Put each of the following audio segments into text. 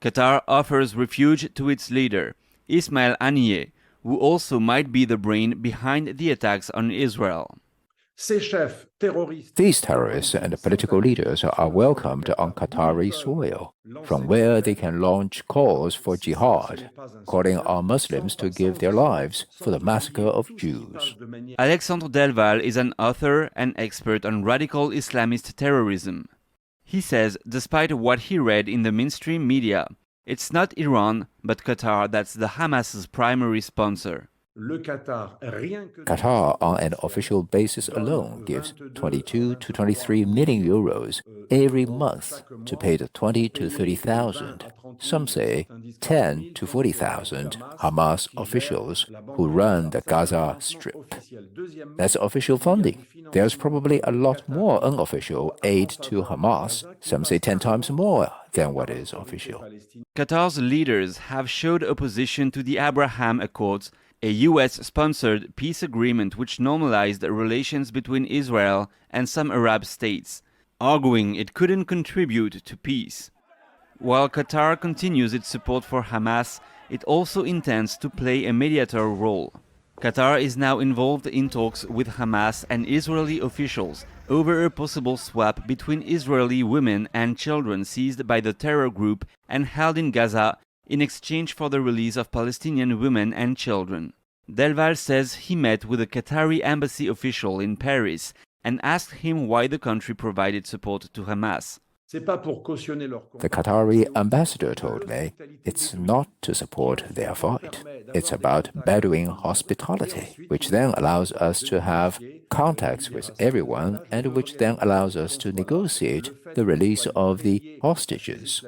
Qatar offers refuge to its leader, Ismail Haniyeh, who also might be the brain behind the attacks on Israel. These terrorists and political leaders are welcomed on Qatari soil, from where they can launch calls for jihad, calling on Muslims to give their lives for the massacre of Jews. Alexandre Delval is an author and expert on radical Islamist terrorism. He says, despite what he read in the mainstream media, it's not Iran, but Qatar that's the Hamas's primary sponsor. Qatar, on an official basis alone, gives 22 to 23 million euros every month to pay the 20 to 30,000, some say 10 to 40,000 Hamas officials who run the Gaza Strip. That's official funding. There's probably a lot more unofficial aid to Hamas, some say 10 times more than what is official. Qatar's leaders have showed opposition to the Abraham Accords, a US-sponsored peace agreement which normalized relations between Israel and some Arab states, arguing it couldn't contribute to peace. While Qatar continues its support for Hamas, it also intends to play a mediator role. Qatar is now involved in talks with Hamas and Israeli officials over a possible swap between Israeli women and children seized by the terror group and held in Gaza in exchange for the release of Palestinian women and children. Delval says he met with a Qatari embassy official in Paris and asked him why the country provided support to Hamas. The Qatari ambassador told me it's not to support their fight. It's about Bedouin hospitality, which then allows us to have contacts with everyone and which then allows us to negotiate the release of the hostages.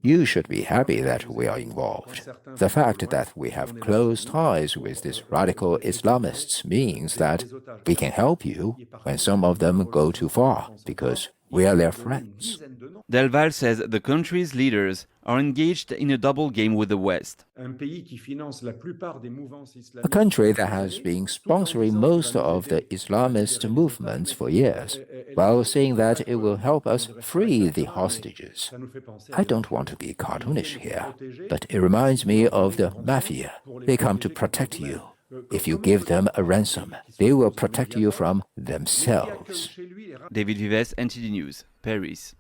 You should be happy that we are involved. The fact that we have close ties with these radical Islamists means that we can help you when some of them go too far, because we are their friends. Delval says the country's leaders are engaged in a double game with the West. A country that has been sponsoring most of the Islamist movements for years, while saying that it will help us free the hostages. I don't want to be cartoonish here, but it reminds me of the mafia. They come to protect you. If you give them a ransom, they will protect you from themselves. David Vives, NTD News, Paris.